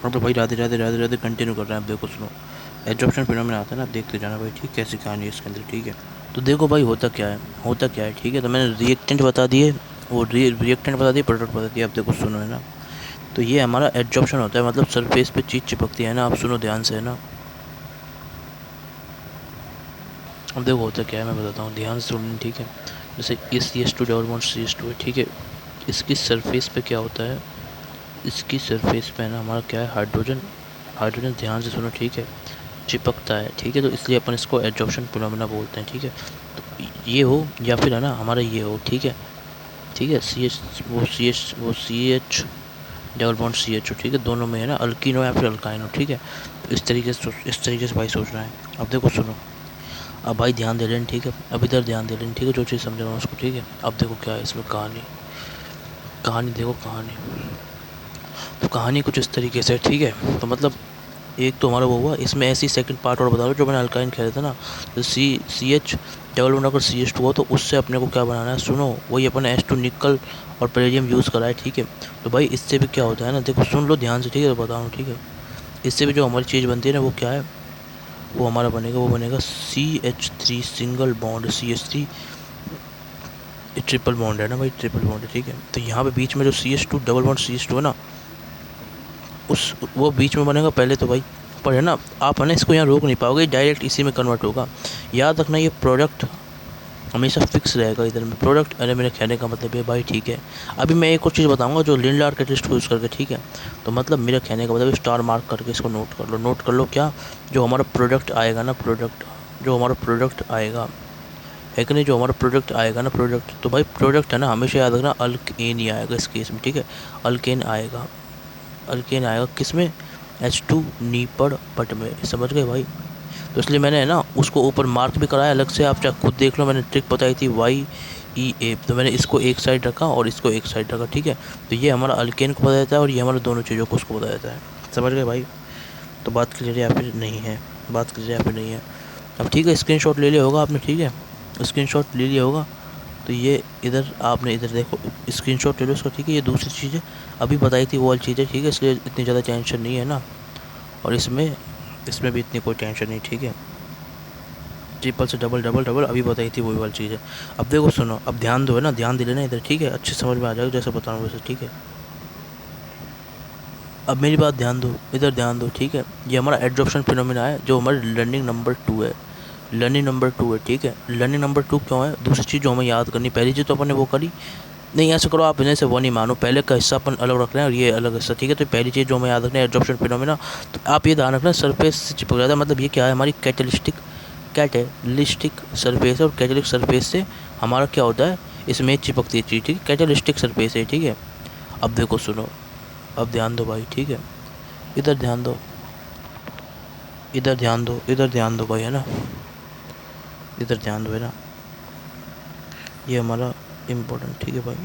अब तो भाई राधे राधे राधे राधे कंटिन्यू कर रहे हैं। आप देखो सुनो, एब्जॉर्प्शन फिनोमेना आता है ना, आप देखते जाना भाई, ठीक कैसी कहानी है इसके अंदर, ठीक है। तो देखो भाई होता क्या है, होता क्या है, ठीक है। तो मैंने रिएक्टेंट बता दिए, वो रिएक्टेंट बता दिए, प्रोडक्ट बता दिए। आप देखो सुनो, है ना। तो ये हमारा एब्जॉर्प्शन होता है, मतलब सरफेस पे चीज़ चिपकती है ना। आप सुनो ध्यान से, है ना। अब देखो होता क्या है, मैं बताता हूँ ध्यान से सुनना, ठीक है। जैसे ये CS2 डबल बॉन्ड CH2 है, ठीक है। इसकी सरफेस पे क्या होता है, इसकी सरफेस पे है ना हमारा क्या है, हाइड्रोजन। हाइड्रोजन ध्यान से सुनो, ठीक है, चिपकता है, ठीक है। तो इसलिए अपन इसको एब्जॉर्प्शन फिनोमेना बोलते हैं, ठीक है। तो ये हो या फिर है ना हमारा ये हो, ठीक है, ठीक है। C H double bond CH हो, ठीक है। दोनों में है ना अल्कीन हो या फिर अल्काइन हो, ठीक है। तो इस तरीके से भाई सोचना है। अब देखो सुनो, अब भाई ध्यान दे रहे हैं, ठीक है। अब इधर ध्यान दे रहे हैं, ठीक है, जो चीज़ समझ रहा हूँ उसको, ठीक है। अब देखो क्या है इसमें कहानी, कहानी देखो कहानी। तो कहानी कुछ इस तरीके से, ठीक है। तो मतलब एक तो हमारा वो हुआ, इसमें ऐसी सेकंड पार्ट और बता दो जो मैंने अल्काइन खेला था ना। तो CH डबल बॉन्ड अगर CH2 हो तो उससे अपने को क्या बनाना है, सुनो, वही अपन H2 निकल और पैलेडियम यूज़ करा है, ठीक है। तो भाई इससे भी क्या होता है ना, देखो सुन लो ध्यान से, ठीक है, तो बता रहा हूँ, ठीक है। इससे भी जो हमारी चीज़ बनती है ना, वो क्या है, वो हमारा बनेगा, वो बनेगा CH3 सिंगल बॉन्ड CH3। ये ट्रिपल बॉन्ड है ना भाई, ट्रिपल बॉन्ड है, ठीक है। तो यहाँ पे बीच में जो CH2 डबल बॉन्ड CH2 है ना, उस वो बीच में बनेगा पहले तो भाई। पर है ना, आप है ना इसको यहाँ रोक नहीं पाओगे, डायरेक्ट इसी में कन्वर्ट होगा। याद रखना, ये प्रोडक्ट हमेशा फिक्स रहेगा इधर में प्रोडक्ट। अरे मेरे कहने का मतलब है भाई, ठीक है। अभी मैं एक और चीज़ बताऊंगा जो लिनलार कैटलिस्ट को यूज़ करके, ठीक है। तो मतलब मेरा कहने का मतलब स्टार मार्क करके इसको नोट कर लो, नोट कर लो क्या, जो हमारा प्रोडक्ट आएगा ना, प्रोडक्ट, जो हमारा प्रोडक्ट आएगा है कि नहीं, जो हमारा प्रोडक्ट आएगा ना, प्रोडक्ट, तो भाई प्रोडक्ट है ना हमेशा याद रखना अल्केन ही आएगा इस केस में, ठीक है। अल्केन आएगा, अल्केन आएगा किस में, H2 नीपड़ पट में, समझ गए भाई। तो इसलिए मैंने है ना उसको ऊपर मार्क भी कराया अलग से, आप चाहे खुद देख लो, मैंने ट्रिक बताई थी YEA। तो मैंने इसको एक साइड रखा और इसको एक साइड रखा, ठीक है। तो ये हमारा अल्केन को बता देता है और ये हमारा दोनों चीज़ों को उसको बता देता है, समझ गए भाई। तो बात क्लियर है या फिर नहीं है, बात क्लियर है या फिर नहीं है। अब ठीक है, स्क्रीनशॉट ले लिया होगा आपने, ठीक है, स्क्रीनशॉट ले लिया होगा। तो ये इधर आपने इधर देखो, स्क्रीनशॉट ले लो उसका, ठीक है। ये दूसरी चीज़ है, अभी बताई थी वो वाली चीज़ है, ठीक है। इसलिए इतनी ज़्यादा टेंशन नहीं है ना। और इसमें इसमें भी इतनी कोई टेंशन नहीं, ठीक है। ट्रिपल से डबल, डबल डबल अभी बताई थी वही वाली चीज़ है। अब देखो सुनो, अब ध्यान दो, है ना, ध्यान दे लेना इधर, ठीक है। अच्छे समझ में आ जाएगा जैसे बता रहा हूँ वैसे, ठीक है। अब मेरी बात ध्यान दो, इधर ध्यान दो, ठीक है। ये हमारा एड्जॉर्प्शन फिनोमेना है जो हमारे लर्निंग नंबर 2 है, लर्निंग नंबर 2 है, ठीक है। लर्निंग नंबर 2 क्यों है, दूसरी चीज़ जो हमें याद करनी, पहली चीज़ तो अपन ने वो करी नहीं। ऐसा करो आप इन्हें से वो नहीं मानो, पहले का हिस्सा अपन अलग रख रहे हैं और ये अलग हिस्सा, ठीक है। तो पहली चीज़ जो हमें याद रखना है एब्जॉर्प्शन फिनोमेना, तो आप ये ध्यान रखना सरफेस से चिपक जाता है। मतलब ये क्या है, हमारी कैटेलिस्टिक सरफेस है, और कैटेलिस्टिक सरफेस से हमारा क्या होता है, इसमें चिपकती है चीज़, ठीक है। कैटेलिस्टिक सरफेस है, ठीक है। अब देखो सुनो, अब ध्यान दो भाई, ठीक है। इधर ध्यान दो, इधर ध्यान दो, इधर ध्यान दो भाई, है ना, इधर ध्यान दो, है ना। ये हमारा इम्पोर्टेंट, ठीक है भाई,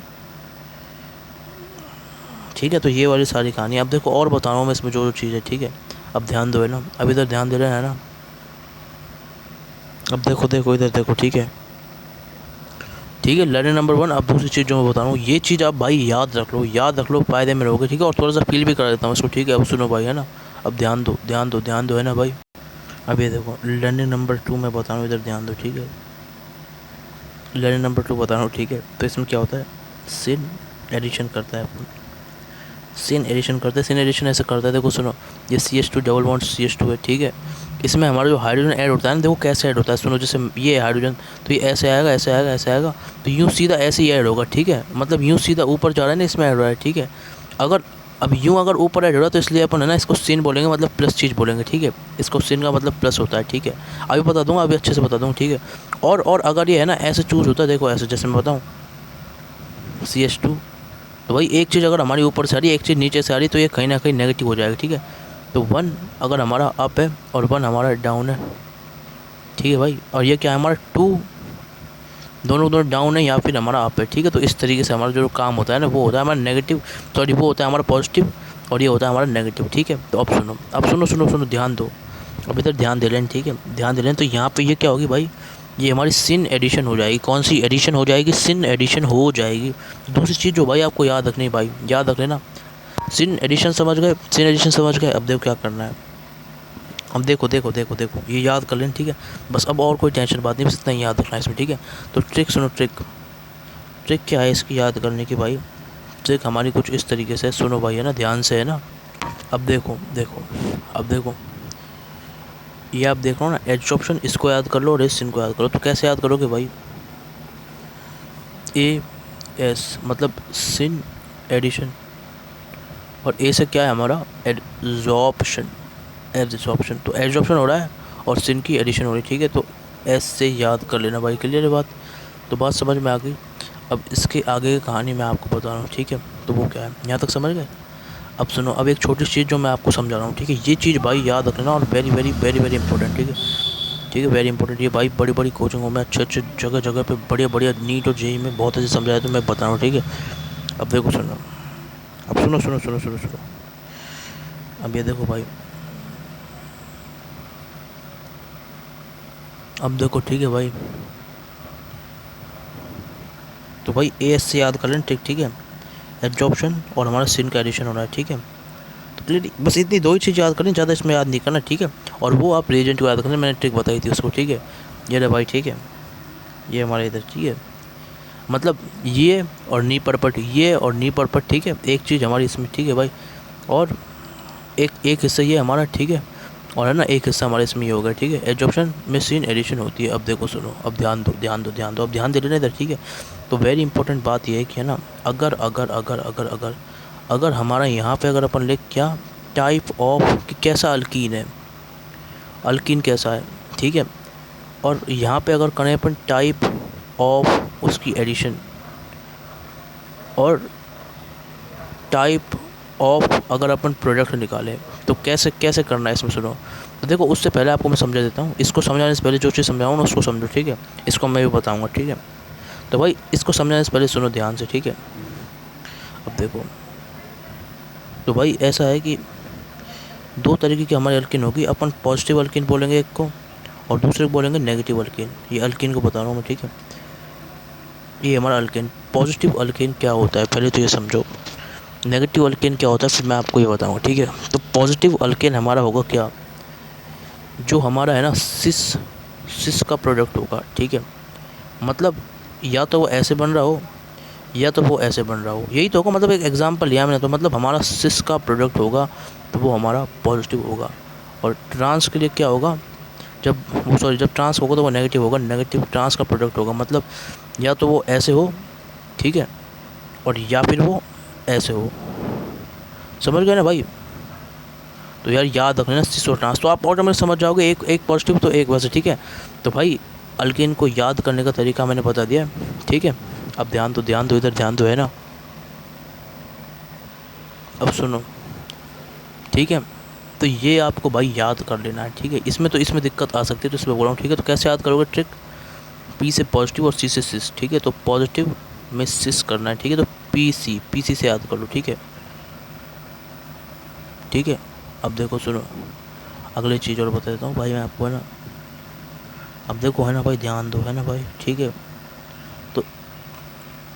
ठीक है। तो ये वाली सारी कहानी अब देखो, और बता रहा हूँ मैं इसमें जो जो चीज़ है, ठीक है। अब ध्यान दो, है ना, अब इधर ध्यान दे रहे हैं ना। अब देखो देखो इधर देखो, ठीक है, ठीक है। Learning number 1। अब दूसरी चीज़ जो मैं बता रहा हूँ, ये चीज़ आप भाई याद रख लो, याद रख लो, फ़ायदे में रहोगे, ठीक है। और थोड़ा सा फील भी करा देता हूँ इसको, ठीक है। अब सुनो भाई, है ना, अब ध्यान दो, ध्यान दो, ध्यान दो, है ना भाई। अब ये देखो लर्निंग नंबर 2 मैं बता रहा हूँ, इधर ध्यान दो, ठीक है। लर्निंग नंबर 2 बता रहा हूँ, ठीक है। तो इसमें क्या होता है, सिन एडिशन करता है अपन, सिन एडिशन करते हैं। सिन एडिशन ऐसे करता है, देखो सुनो, ये CH2 डबल बॉन्ड CH2 है, ठीक है। इसमें हमारा जो हाइड्रोजन ऐड होता है ना, देखो कैसे ऐड होता है, सुनो। जैसे ये हाइड्रोजन, तो ये ऐसे आएगा, ऐसे आएगा, ऐसे आएगा, तो यूँ सीधा ऐसे ही ऐड होगा, ठीक है। मतलब यूँ सीधा ऊपर जा रहा है ना, इसमें ऐड हो रहा है, ठीक है। अगर अब यूँ अगर ऊपर ऐड हो रहा है तो इसलिए अपन है ना इसको सिन बोलेंगे, मतलब प्लस चीज़ बोलेंगे, ठीक है। इसको सिन का मतलब प्लस होता है, ठीक है। अभी बता दूँगा, अभी अच्छे से बता दूँगा, ठीक है। और अगर ये है ना ऐसे चूज़ होता है, देखो ऐसे, जैसे मैं बताऊँ CH2, तो भाई एक चीज़ अगर हमारी ऊपर से आ रही है, एक चीज़ नीचे से आ रही है, तो ये कहीं ना कहीं नेगेटिव हो जाएगा, ठीक है। तो 1 अगर हमारा अप है और 1 हमारा डाउन है, ठीक है भाई। और ये क्या है, हमारा 2 दोनों दोनों डाउन है या फिर हमारा अप है, ठीक है। तो इस तरीके से हमारा जो काम होता है ना, वो होता है हमारा नेगेटिव, सॉरी वो होता है हमारा पॉजिटिव, और ये होता है हमारा नेगेटिव, ठीक है। तो अब सुनो, अब सुनो सुनो सुनो, ध्यान दो, अब इधर ध्यान दे लें, ठीक है, ध्यान दे लें। तो यहाँ पे ये क्या होगी भाई, ये हमारी सिन एडिशन हो जाएगी। कौन सी एडिशन हो जाएगी, सिन एडिशन हो जाएगी। दूसरी चीज़ जो भाई आपको याद रखनी है भाई, याद रख लेना, सिन एडिशन समझ गए, सिन एडिशन समझ गए। अब देखो क्या करना है, अब देखो देखो देखो देखो ये याद कर लें, ठीक है। बस अब और कोई टेंशन बात नहीं, बस इतना ही याद रखना है इसमें, ठीक है। तो ट्रिक सुनो, ट्रिक ट्रिक क्या है इसकी याद करने की भाई। ट्रिक हमारी कुछ इस तरीके से सुनो भाई, है ना, ध्यान से, है ना। अब देखो देखो, अब देखो ये आप देख रहे हो ना, एडजॉर्प्शन, इसको याद कर लो और इस सिन को याद करो। तो कैसे याद करोगे भाई, ए एस मतलब सिन एडिशन, और ए से क्या है हमारा एडजॉर्प्शन, एब्जॉर्प्शन। तो एब्जॉर्प्शन हो रहा है और सिन की एडिशन हो रही है, ठीक है। तो एस से याद कर लेना भाई, क्लियर है बात। तो बात समझ में आ गई। अब इसके आगे की कहानी मैं आपको बता रहा हूँ, ठीक है। तो वो क्या है, यहाँ तक समझ गए। अब सुनो, अब एक छोटी चीज़ जो मैं आपको समझा रहा हूँ, ठीक है। ये चीज़ भाई याद रखना और very very very very important, ठीक है। ठीक है, वेरी इंपॉर्टेंट। ये भाई बड़ी बड़ी कोचिंगों में अच्छे अच्छे जगह जगह पे बढ़िया बढ़िया नीट और जेई में बहुत अच्छे समझाया, तो मैं बता रहा हूँ, ठीक है। अब देखो सुनो, अब सुनो सुनो सुनो सुनो सुनो, अब ये देखो भाई, अब देखो, ठीक है भाई। तो भाई ए एस से याद कर लें, ठीक है। एब्जॉर्प्शन और हमारा सिन का एडिशन हो रहा है, ठीक है। तो क्लियर, बस इतनी दो ही चीज़ याद करनी, ज़्यादा इसमें याद नहीं करना, ठीक है। और वो आप रिएजेंट को याद करना, मैंने ट्रिक बताई थी उसको, ठीक है। ये रहा भाई, ठीक है, ये हमारे इधर, ठीक है। मतलब ये और नी परपट, ये और नी परपट, ठीक है। एक चीज़ हमारी इसमें, ठीक है भाई। और एक एक हिस्सा ये हमारा, ठीक है। और है ना, एक हिस्सा हमारे इसमें ये होगा, ठीक है। एडजॉर्प्शन में सीन एडिशन होती है। अब देखो सुनो, अब ध्यान दो ध्यान दो ध्यान दो, अब ध्यान दे लेना इधर, ठीक है। तो वेरी इंपॉर्टेंट बात ये है कि है ना, अगर अगर अगर अगर अगर अगर हमारा यहाँ पे अगर अपन लिख क्या टाइप ऑफ कि कैसा अल्कीन है, अल्कीन कैसा है, ठीक है। और यहाँ पे अगर करें अपन टाइप ऑफ उसकी एडिशन, और टाइप ऑफ अगर अपन प्रोडक्ट निकालें, तो कैसे कैसे करना है इसमें सुनो। तो देखो, उससे पहले आपको मैं समझा देता हूँ। इसको समझाने से पहले जो चीज़ समझाऊँ ना उसको समझो, ठीक है। इसको मैं भी बताऊँगा, ठीक है। तो भाई इसको समझाने से पहले सुनो ध्यान से, ठीक है। अब देखो, तो भाई ऐसा है कि दो तरीके की हमारी अल्किन होगी। अपन पॉजिटिव अल्किन बोलेंगे एक को, और दूसरे को बोलेंगे नेगेटिव अल्किन। ये अल्किन को बता रहा हूँ मैं, ठीक है। ये हमारा अल्किन, पॉजिटिव अल्किन क्या होता है पहले तो ये समझो। नेगेटिव अल्केन क्या होता है फिर मैं आपको ये बताऊंगा, ठीक है। तो पॉजिटिव अल्केन हमारा होगा क्या, जो हमारा है ना सिस का प्रोडक्ट होगा, ठीक है। मतलब या तो वो ऐसे बन रहा हो या तो वो ऐसे बन रहा हो, यही तो होगा। मतलब एक एग्जांपल लिया मैंने, तो मतलब हमारा सिस का प्रोडक्ट होगा तो वो हमारा पॉजिटिव होगा। और ट्रांस के लिए क्या होगा, जब वो जब ट्रांस होगा तो वो नेगेटिव होगा। नेगेटिव ट्रांस का प्रोडक्ट होगा, मतलब या तो वो ऐसे हो, ठीक है, और या फिर वो ऐसे हो। समझ गए ना भाई। तो यार याद रखना सिस और ट्रांस, तो आप ऑटोमेटिक समझ जाओगे, एक एक पॉजिटिव तो एक वैसे, ठीक है। तो भाई अल्केन को याद करने का तरीका मैंने बता दिया, ठीक है। अब ध्यान दो इधर, ध्यान दो, है ना। अब सुनो, ठीक है। तो ये आपको भाई याद कर लेना है, ठीक है। इसमें दिक्कत आ सकती है, तो इसमें बोल रहा हूँ, ठीक है। तो कैसे याद करोगे, ट्रिक पी से पॉजिटिव और सी से सिस, ठीक है। तो पॉजिटिव में सिस करना है, ठीक है। तो पी सी से याद कर लो, ठीक है, ठीक है। अब देखो सुनो, अगली चीज़ और बता देता हूँ भाई मैं आपको, है ना। अब देखो, है ना भाई, ध्यान दो, है ना भाई, ठीक है। तो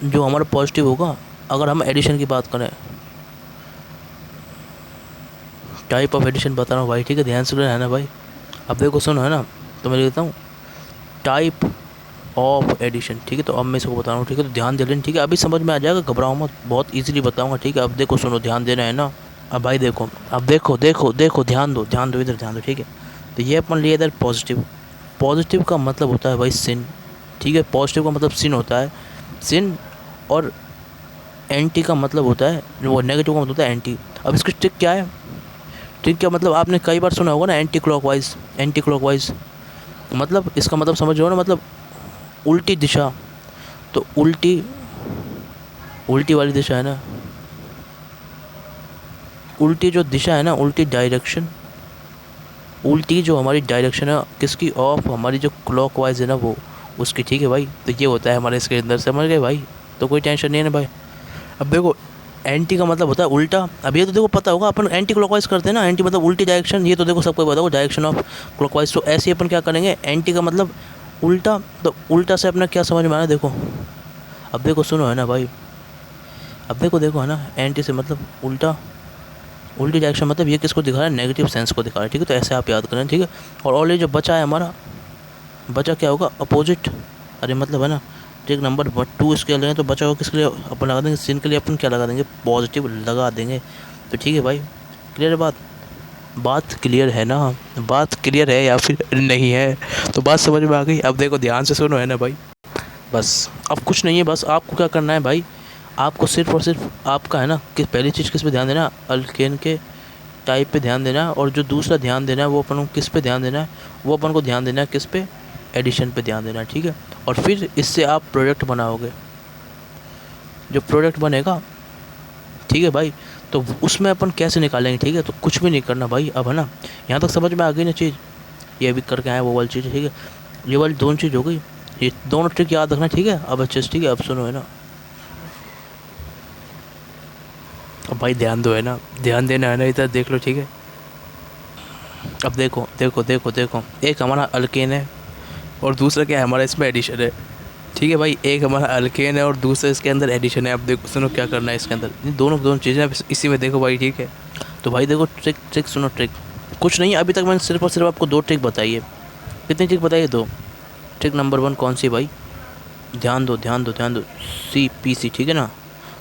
जो हमारा पॉजिटिव होगा, अगर हम एडिशन की बात करें, टाइप ऑफ एडिशन बता रहा हूँ भाई, ठीक है, ध्यान से है ना भाई। अब देखो सुनो, है ना। तो मैं लिखता हूँ टाइप ऑफ एडिशन, ठीक है। तो अब मैं इसको बता रहा हूँ, ठीक है। तो ध्यान दे लेना, ठीक है। अभी समझ में आ जाएगा, घबराओ मत, बहुत इजीली बताऊँगा, ठीक है। अब देखो सुनो, ध्यान देना, है ना। अब भाई देखो, अब देखो देखो देखो, ध्यान दो इधर, ध्यान दो, ठीक है। तो ये अपन लिए इधर पॉजिटिव, पॉजिटिव का मतलब होता है भाई सिन, ठीक है। पॉजिटिव का मतलब सिन होता है, सिन। और एंटी का मतलब होता है, वो नेगेटिव का मतलब होता है एंटी। अब इसकी ट्रिक क्या है, ट्रिक क्या मतलब आपने कई बार सुना होगा ना, एंटी क्लॉकवाइज, एंटी क्लॉकवाइज। मतलब इसका मतलब समझ रहे हो ना, मतलब उल्टी दिशा। तो उल्टी वाली दिशा है ना, उल्टी जो दिशा है ना, उल्टी डायरेक्शन, उल्टी जो हमारी डायरेक्शन है किसकी, ऑफ हमारी जो क्लॉकवाइज है ना वो उसकी, ठीक है भाई। तो ये होता है हमारे इसके अंदर, समझ गए भाई। तो कोई टेंशन नहीं है ना भाई। अब देखो, एंटी का मतलब होता है उल्टा। अब ये तो देखो पता होगा, अपन एंटी क्लॉकवाइज करते हैं ना, एंटी मतलब उल्टी डायरेक्शन, ये तो देखो सबको पता होगा, डायरेक्शन ऑफ क्लॉकवाइज। तो ऐसे ही अपन क्या करेंगे, एंटी का मतलब उल्टा। तो उल्टा से अपना क्या समझ में आना, देखो। अब देखो सुनो, है ना भाई। अब देखो है ना, एंटी से मतलब उल्टा, उल्टी डायरेक्शन मतलब ये किसको दिखा रहा है, नेगेटिव सेंस को दिखा रहा है, ठीक है। तो ऐसे आप याद करें, ठीक है। और ऑलरेडी जो बचा है हमारा, बचा क्या होगा, अपोजिट। अरे मतलब है ना, ट्रिक नंबर 2 इसके लेंगे तो बचा होगा किसके लिए, अपन लगा देंगे सिन के लिए, अपन क्या लगा देंगे, पॉजिटिव लगा देंगे। तो ठीक है भाई, क्लियर है बात, बात क्लियर है ना, बात क्लियर है या फिर नहीं है, तो बात समझ में आ गई। अब देखो ध्यान से सुनो, है ना भाई। बस अब कुछ नहीं है, बस आपको क्या करना है भाई, आपको सिर्फ और सिर्फ आपका है ना कि पहली चीज़ किस पे ध्यान देना, अल्केन के टाइप पे ध्यान देना है। और जो दूसरा ध्यान देना है वो अपन को किस पे ध्यान देना है, वो अपन को ध्यान देना है किस पे, एडिशन पे ध्यान देना है, ठीक है। और फिर इससे आप प्रोडक्ट बनाओगे, जो प्रोडक्ट बनेगा, ठीक है भाई। तो उसमें अपन कैसे निकालेंगे, ठीक है। तो कुछ भी नहीं करना भाई, अब है ना, यहाँ तक समझ में आ गई ना चीज़, ये भी करके आए वो वाली चीज़, ठीक है। ये वाली दोनों चीज़ हो गई, ये दोनों ट्रिक याद रखना, ठीक है। अब अच्छे से, ठीक है। अब सुनो, है ना, अब भाई ध्यान दो, है ना, ध्यान देना है ना, इधर देख लो, ठीक है। अब देखो देखो देखो देखो, एक हमारा अल्केन है और दूसरा क्या है हमारा, इसमें एडिशन है, ठीक है भाई। एक हमारा अल्केन है और दूसरा इसके अंदर एडिशन है। अब देखो सुनो क्या करना है इसके अंदर, दोनों दोनों चीज़ें इसी में देखो भाई, ठीक है। तो भाई देखो ट्रिक ट्रिक सुनो, ट्रिक कुछ नहीं है, अभी तक मैंने सिर्फ और सिर्फ आपको 2 ट्रिक बताई है। कितनी ट्रिक बताई है, 2। ट्रिक नंबर 1 कौन सी भाई, ध्यान दो ध्यान दो ध्यान दो, CPC, ठीक है ना।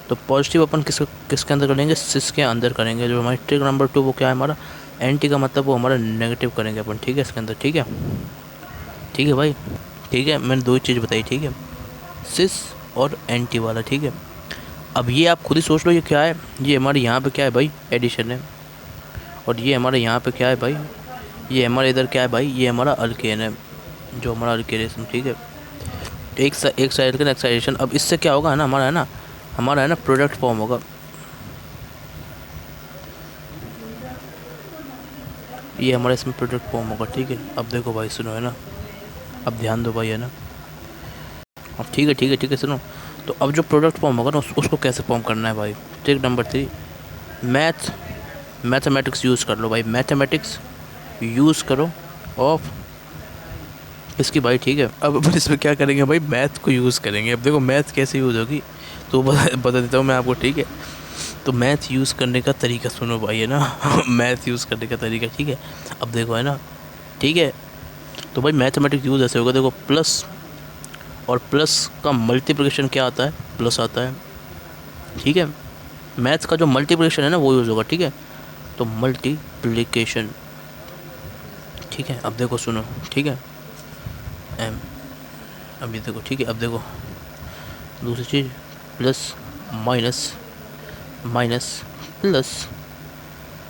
तो पॉजिटिव अपन किसके अंदर करेंगे, सिस के अंदर करेंगे। जो हमारी ट्रिक नंबर 2 वो क्या है हमारा, एंटी का मतलब वो हमारा नेगेटिव करेंगे अपन, ठीक है, इसके अंदर, ठीक है। ठीक है भाई, ठीक है, मैंने 2 ही चीज़ बताई, ठीक है, सिस और एंटी वाला, ठीक है। अब ये आप खुद ही सोच लो ये क्या है, ये हमारे यहाँ पे क्या है भाई, एडिशन है। और ये हमारे यहाँ पे क्या है भाई, ये हमारे इधर क्या है भाई, ये हमारा अल्केन है, जो हमारा अल्केनेशन, ठीक है। एक साइड का नेक्स्ट एडिशन। अब इससे क्या होगा, है ना, हमारा है ना प्रोडक्ट फॉर्म होगा। ये हमारा इसमें प्रोडक्ट फॉर्म होगा, ठीक है। अब देखो भाई सुनो, है ना, अब ध्यान दो भाई, है ना। अब ठीक है ठीक है ठीक है, सुनो। तो अब जो प्रोडक्ट फॉर्म होगा ना, उसको कैसे फॉर्म करना है भाई, ट्रिक नंबर 3, मैथमेटिक्स यूज़ कर लो भाई, मैथमेटिक्स यूज़ करो ऑफ इसकी भाई, ठीक है। अब अपन इसमें क्या करेंगे भाई, मैथ को यूज़ करेंगे। अब देखो मैथ कैसे यूज़ होगी, तो बता देता हूँ मैं आपको, ठीक है। तो मैथ यूज़ करने का तरीका सुनो भाई, है ना मैथ यूज़ करने का तरीका, ठीक है। अब देखो, है ना, ठीक है। तो भाई मैथमेटिक्स यूज़ ऐसे होगा, देखो प्लस, और प्लस का मल्टीप्लिकेशन क्या आता है, प्लस आता है, ठीक है। मैथ्स का जो मल्टीप्लिकेशन है ना वो यूज़ होगा, ठीक है। तो मल्टीप्लिकेशन, ठीक है। अब देखो सुनो, ठीक है, एम, अब ये देखो, ठीक है। अब देखो दूसरी चीज़, प्लस माइनस, माइनस प्लस,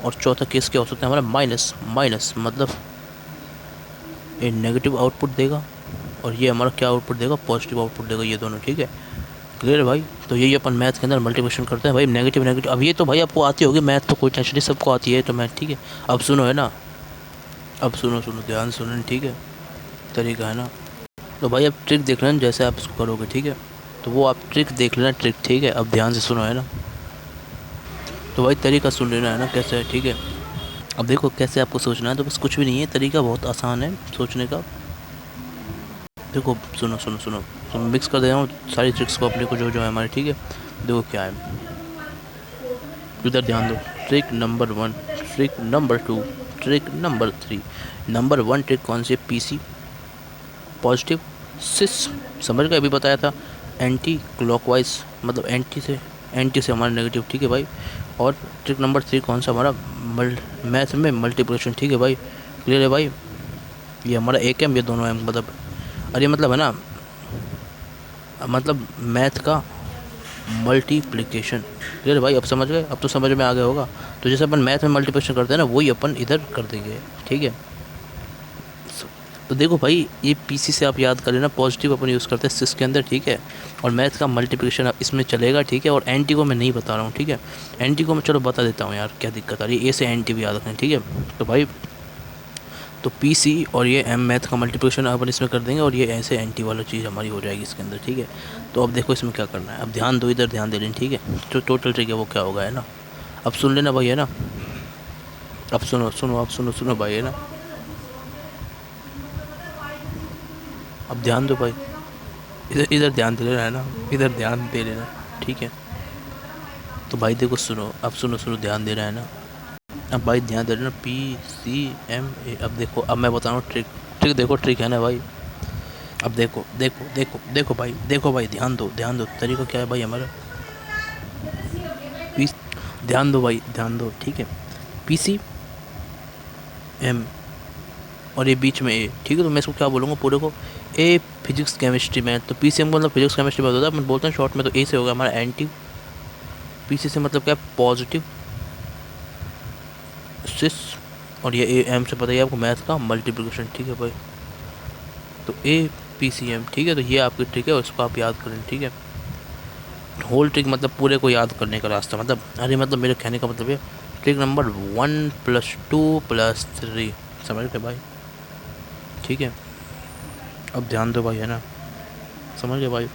और चौथा केस क्या हो सकता है हमारा, माइनस माइनस, मतलब ये नेगेटिव आउटपुट देगा और ये हमारा क्या आउटपुट देगा, पॉजिटिव आउटपुट देगा, ये दोनों, ठीक है। क्लियर है भाई। तो यही अपन मैथ के अंदर मल्टीप्लिकेशन करते हैं भाई, नेगेटिव नेगेटिव। अब ये तो भाई आपको आती होगी मैथ, तो कोई टेंशन नहीं, सबको आती है तो मैथ, ठीक है। अब सुनो, है ना, अब सुनो सुनो, ध्यान सुनो, ठीक है, तरीका है ना। तो भाई अब ट्रिक देख लेना जैसे आप इसको करोगे, ठीक है। तो वो आप ट्रिक देख लेना, ट्रिक, ठीक है। अब ध्यान से सुनो, है ना। तो भाई तरीका सुन लेना, है ना, कैसे है, ठीक है। अब देखो कैसे आपको सोचना है, तो बस कुछ भी नहीं है, तरीका बहुत आसान है सोचने का। देखो सुनो सुनो सुनो, तो मिक्स कर दे रहा हूँ सारी ट्रिक्स को अपने को, जो जो है हमारे, ठीक है। देखो क्या है, इधर ध्यान दो, trick number 1, trick number 2, trick number 3। Number 1 trick कौन सी है, PC पॉजिटिव, सिस समझ गए, अभी बताया था। एंटी क्लॉकवाइज मतलब एंटी से हमारा नेगेटिव, ठीक है भाई। और ट्रिक नंबर 3 कौन सा हमारा, मैथ में मल्टीप्लिकेशन, ठीक है भाई। क्लियर है भाई, ये हमारा एक एम, ये दोनों एम, मतलब अरे मतलब है ना, मतलब मैथ का मल्टीप्लिकेशन। क्लियर भाई, अब समझ गए, अब तो समझ में आ गया होगा। तो जैसे अपन मैथ में मल्टीप्लिकेशन करते हैं ना, वही अपन इधर कर देंगे, ठीक है। तो देखो भाई ये PC से आप याद कर लेना, पॉजिटिव अपन यूज़ करते हैं सिस के अंदर, ठीक है। और मैथ का मल्टीप्लिकेशन अब इसमें चलेगा, ठीक है। और एंटी को मैं नहीं बता रहा हूँ, ठीक है। एंटी को मैं चलो बता देता हूँ यार, क्या दिक्कत आ रही है, ए से एंटी भी याद रखें, ठीक है। तो भाई तो PC और ये M मैथ का मल्टीप्लिकेशन अपन इसमें कर देंगे, और ये ऐसे एंटी वाला चीज़ हमारी हो जाएगी इसके अंदर, ठीक है। तो अब देखो इसमें क्या करना है, अब ध्यान दो, इधर ध्यान दे लें, ठीक है। जो टोटल ट्रिक है वो क्या होगा, है ना। अब सुन लेना भाई, है ना। अब सुनो सुनो, अब सुनो सुनो भाई, है ना। अब ध्यान दो भाई, इधर इधर ध्यान दे लेना, है ना, इधर ध्यान दे लेना, ठीक है। तो भाई देखो सुनो, अब सुनो सुनो, ध्यान देना, है ना। अब भाई ध्यान दे लेना, PCMA। अब देखो, अब मैं बता रहा हूँ ट्रिक। ट्रिक देखो, ट्रिक है ना भाई। अब देखो देखो देखो देखो भाई, देखो भाई, ध्यान दो ध्यान दो। तरीका क्या है भाई हमारा, पी, ध्यान दो भाई, ध्यान दो, ठीक है। PCM और ये बीच में ए, ठीक है। तो मैं इसको क्या बोलूँगा पूरे को, ए फिजिक्स केमिस्ट्री में। तो PCM मतलब फिजिक्स केमिस्ट्री में होता है, अपन बोलते हैं शॉर्ट में। तो ए से होगा हमारा एंटी, PC से मतलब क्या है, पॉजिटिव सिस, और ये AM से पता है आपको मैथ का मल्टीप्लिकेशन, ठीक है भाई। तो APCM, ठीक है। तो ये आपकी ट्रिक है, उसको आप याद करें, ठीक है। होल ट्रिक मतलब पूरे को याद करने का रास्ता, मतलब अरे मतलब मेरे कहने का मतलब ये ट्रिक नंबर 1 + 2 + 3, समझ गए भाई, ठीक है। अब ध्यान दो भाई, है ना, समझ गए भाई,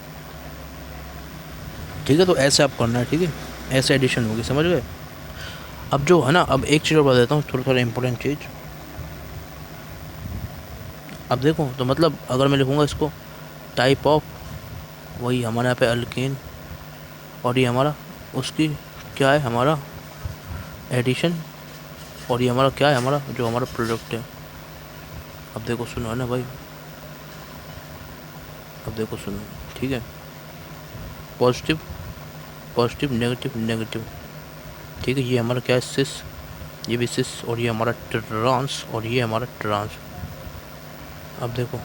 ठीक है। तो ऐसे आप करना है, ठीक है, ऐसे एडिशन होगी, समझ गए। अब जो है ना, अब एक चीज़ और बता देता हूँ, थोड़ा थोड़ा इंपॉर्टेंट चीज़। अब देखो, तो मतलब अगर मैं लिखूँगा इसको, टाइप ऑफ, वही हमारे यहाँ पे अल्केन, और ये हमारा उसकी क्या है, हमारा एडिशन, और ये हमारा क्या है, हमारा जो हमारा प्रोडक्ट है। अब देखो सुनो, है ना भाई, अब देखो सुनो, ठीक है। पॉजिटिव पॉजिटिव, नेगेटिव नेगेटिव, ठीक है। ये हमारा क्या है, सिस, ये भी सिस, और ये हमारा ट्रांस, और ये हमारा ट्रांस। अब देखो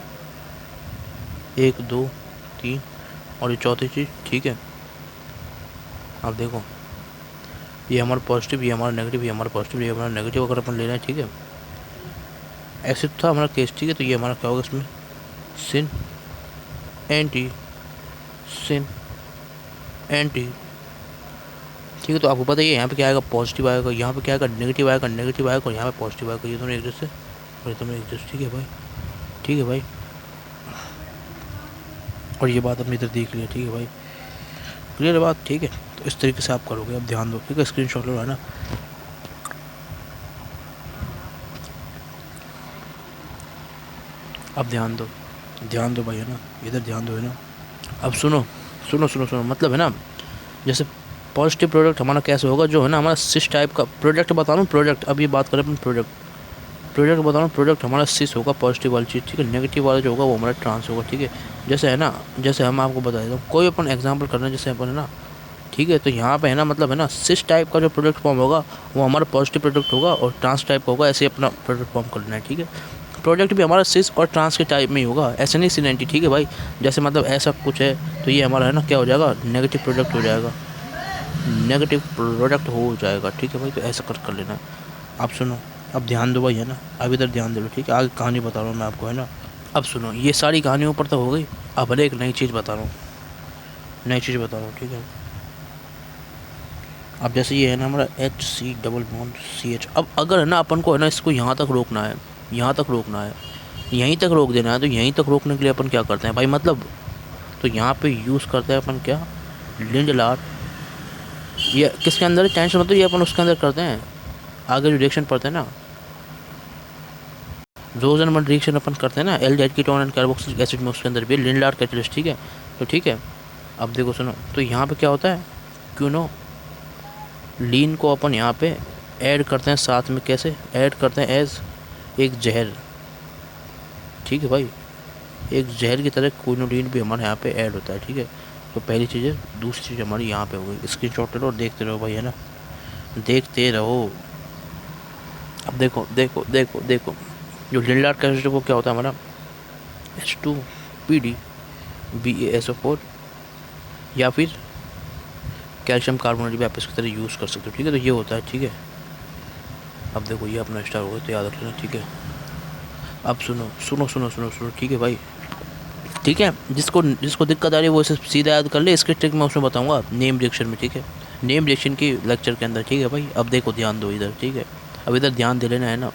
1 2 3, और ये चौथी चीज़, ठीक है। अब देखो ये हमारा पॉजिटिव, ये हमारा नेगेटिव, ये हमारा पॉजिटिव, ये हमारा नेगेटिव, अगर अपन लेना है, ठीक है। एसिड था हमारा केस, ठीक है। तो ये हमारा क्या होगा इसमें, सिन, एंटी, सिन, एंटी, ठीक है। तो आपको पता है यहाँ पे क्या आएगा, पॉजिटिव आएगा, यहाँ पे क्या आएगा, नेगेटिव आएगा, नेगेटिव आएगा, और यहाँ पे पॉजिटिव आएगा। ये दोनों एक जैसे, और ये दोनों एक जैसे, ठीक है भाई, ठीक है भाई। और ये बात अपनी इधर देख लिया, ठीक है भाई, क्लियर है बात, ठीक है। तो इस तरीके से आप करोगे, अब ध्यान दो, ठीक है। स्क्रीनशॉट लो, है ना। अब ध्यान दो भाई, है ना, इधर ध्यान दो, है ना। अब सुनो सुनो सुनो सुनो, मतलब है ना, जैसे पॉजिटिव प्रोडक्ट हमारा कैसे होगा, जो है ना हमारा सिस टाइप का प्रोडक्ट बता रहा हूँ, प्रोडक्ट, अब ये बात करें अपन प्रोडक्ट, प्रोडक्ट बता रहा हूँ, प्रोडक्ट हमारा सिस होगा, पॉजिटिव वाली चीज़, ठीक है। नेगेटिव वाला जो होगा वो हमारा ट्रांस होगा, ठीक है। जैसे है ना, जैसे हम आपको बता देता हूँ, कोई अपन एग्जाम्पल करना है, जैसे अपन है ना, ठीक है। तो यहाँ पे है ना, मतलब है ना, सिस टाइप का जो प्रोडक्ट फॉर्म होगा वो हमारा पॉजिटिव प्रोडक्ट होगा, और ट्रांस टाइप का होगा, ऐसे अपना प्रोडक्ट फॉर्म करना है, ठीक है। प्रोडक्ट भी हमारा सिस और ट्रांस के टाइप में ही होगा, ऐसे नहीं सिनेंटी, ठीक है भाई। जैसे मतलब ऐसा कुछ है, तो ये हमारा है ना क्या हो जाएगा, नेगेटिव प्रोडक्ट हो जाएगा, नेगेटिव प्रोडक्ट हो जाएगा, ठीक है भाई। तो ऐसा कर लेना। अब सुनो, अब ध्यान दो भाई, है ना, अब इधर ध्यान दे लो, ठीक है। आगे कहानी बता रहा हूँ मैं आपको, है ना। अब सुनो, ये सारी कहानियों पर तो हो गई, अब एक नई चीज़ बता रहा हूँ, नई चीज़ बता रहा हूँ, ठीक है। अब जैसे ये है ना हमारा HC⋯CH। अब अगर है ना अपन को है ना इसको यहाँ तक रोकना है, यहाँ तक रोकना है, यहीं तक रोक देना है, तो यहीं तक रोकने के लिए अपन क्या करते हैं भाई, मतलब तो यहाँ पे यूज़ करते हैं अपन क्या, लिंडलार। ये किसके अंदर है, टेंशन मतलब ये अपन उसके अंदर करते हैं, आगे जो रिएक्शन पढ़ते हैं ना, रोजनमन रिएक्शन अपन करते हैं ना, aldehyde ketone and carboxylic acid में, उसके अंदर भी लिंडलार कैटलिस्ट, ठीक है। तो ठीक है, अब देखो सुनो, तो यहाँ पे क्या होता है, क्यूनो लीन को अपन यहाँ पे ऐड करते हैं साथ में, कैसे ऐड करते हैं, एज एक जहर, ठीक है भाई, एक जहर की तरह क्विनोलिन भी हमारे यहाँ पे ऐड होता है, ठीक है। तो पहली चीज़ है, दूसरी चीज़ हमारी यहाँ पे हो गई, स्क्रीनशॉट ले लो और देखते रहो भाई, है ना, देखते रहो। अब देखो देखो देखो देखो, जो लिंडलार कैल्शियम वो क्या होता है हमारा, H2PD BaSO4, या फिर कैल्शियम कार्बोनेट भी आप इसकी तरह यूज़ कर सकते हो, ठीक है। तो ये होता है, ठीक है। अब देखो ये अपना स्टार हो गया, तो याद रख लेना, ठीक है। अब सुनो सुनो सुनो सुनो सुनो, ठीक है भाई, ठीक है। जिसको जिसको दिक्कत आ रही है वो इसे सीधा याद कर ले, इसके ट्रिक मैं उसमें बताऊंगा नेम रिएक्शन में, ठीक है, नेम रिएक्शन की लेक्चर के अंदर, ठीक है भाई। अब देखो ध्यान दो इधर, ठीक है, अब इधर ध्यान दे लेना, है ना।